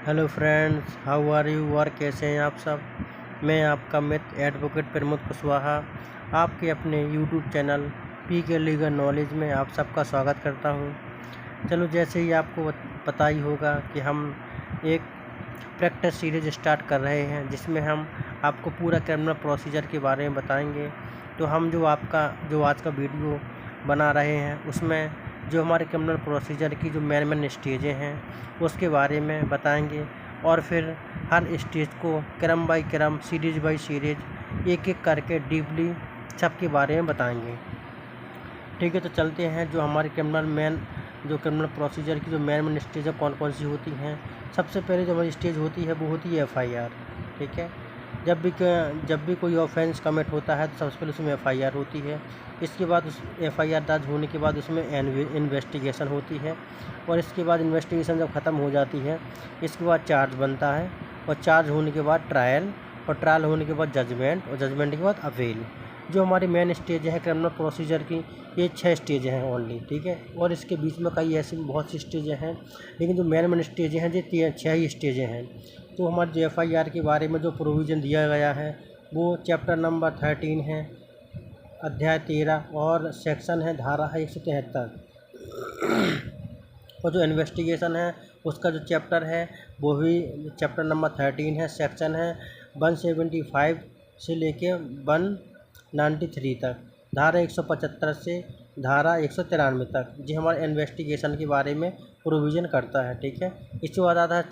Hello friends, how are you? और कैसे हैं आप सब? मैं आपका मित्र एडवोकेट प्रमोद कुशवाहा आपके अपने यूट्यूब चैनल पी के लीगल नॉलेज में आप सबका स्वागत करता हूं। चलो, जैसे ही आपको पता ही होगा कि हम एक प्रैक्टिस सीरीज स्टार्ट कर रहे हैं जिसमें हम आपको पूरा क्रिमिनल प्रोसीजर के बारे में बताएंगे। तो हम जो आज का वीडियो बना रहे हैं उसमें जो हमारे क्रिमिनल प्रोसीजर की जो मेन स्टेजें हैं उसके बारे में बताएंगे और फिर हर स्टेज को क्रम बाय क्रम, सीरीज बाय सीरीज, एक एक करके डीपली सबके बारे में बताएंगे। ठीक है, तो चलते हैं। जो हमारे क्रिमिनल प्रोसीजर की जो मेन स्टेज है कौन कौन सी होती हैं। सबसे पहले जो हमारी स्टेज होती है वो होती है FIR। ठीक है, जब भी कोई ऑफेंस कमिट होता है तो सबसे पहले उसमें FIR होती है। इसके बाद उस FIR दर्ज होने के बाद उसमें इन्वेस्टिगेशन होती है और इसके बाद इन्वेस्टिगेशन जब ख़त्म हो जाती है इसके बाद चार्ज बनता है और चार्ज होने के बाद ट्रायल और ट्रायल होने के बाद जजमेंट और जजमेंट के बाद अपील। जो हमारी मेन स्टेज है क्रिमिनल प्रोसीजर की, ये 6 स्टेज हैं ओनली। ठीक है, और इसके बीच में कई ऐसी बहुत सी स्टेजें हैं, लेकिन जो मेन स्टेजें हैं ये 6 ही स्टेजें हैं। तो हमारे जो FIR के बारे में जो प्रोविज़न दिया गया है वो चैप्टर नंबर 13 है, अध्याय 13 और सेक्शन है, धारा है 173। और जो इन्वेस्टिगेशन है उसका जो चैप्टर है वो भी चैप्टर नंबर 13 है, सेक्शन है 175 से लेके 193 तक, धारा 175 से धारा 193 तक जो हमारे इन्वेस्टिगेशन के बारे में प्रोविज़न करता है। ठीक है, इसके बाद आता है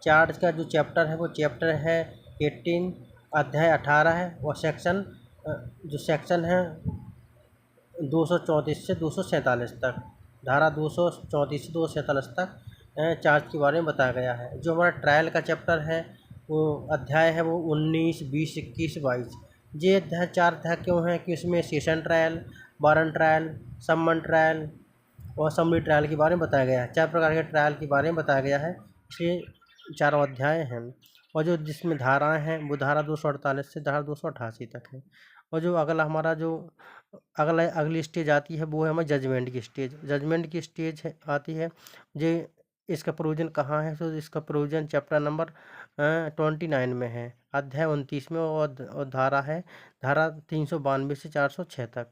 चार्ज का जो चैप्टर है वो चैप्टर है 18, अध्याय 18 है और जो सेक्शन है 234 से 247 तक, धारा 234 से 247 तक चार्ज के बारे में बताया गया है। जो हमारा ट्रायल का चैप्टर है वो अध्याय है वो 19, 20, 21, 22। ये अध्याय 4 अध्याय क्यों है कि उसमें सेशन ट्रायल, वारंट ट्रायल, सम्मन ट्रायल और समरी ट्रायल के बारे में बताया गया है। 4 प्रकार के ट्रायल के बारे में बताया गया है, इसलिए चारों अध्याय हैं। और जो जिसमें धाराएं हैं वो धारा 248 से धारा 288 तक है। और जो अगली स्टेज आती है वो है हमारी जजमेंट की स्टेज। जजमेंट की स्टेज आती है जो इसका प्रोविज़न कहाँ है, तो इसका प्रोविज़न चैप्टर नंबर 29 में है, अध्याय 29 में, और धारा 392 से 406 तक।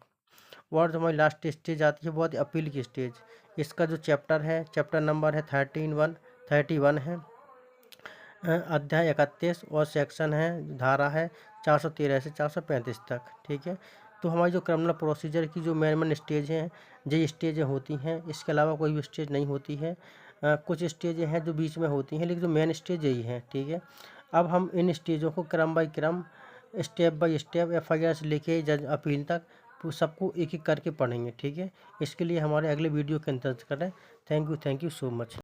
और जो हमारी लास्ट स्टेज आती है वो आती है अपील की स्टेज। इसका जो चैप्टर नंबर है 31 है, अध्याय 31 और सेक्शन है, धारा है 413 से 435 तक। ठीक है, तो हमारी जो क्रिमिनल प्रोसीजर की जो मेन स्टेज हैं ये स्टेजें होती हैं, इसके अलावा कोई भी स्टेज नहीं होती है। कुछ स्टेजें हैं जो बीच में होती हैं, लेकिन जो मेन स्टेज यही है। ठीक है, अब हम इन स्टेजों को क्रम बाय क्रम, स्टेप बाय स्टेप, FIR से लेके जज अपील तक सबको एक एक करके पढ़ेंगे। ठीक है, इसके लिए हमारे अगले वीडियो के इंतजार करें। Thank you so much.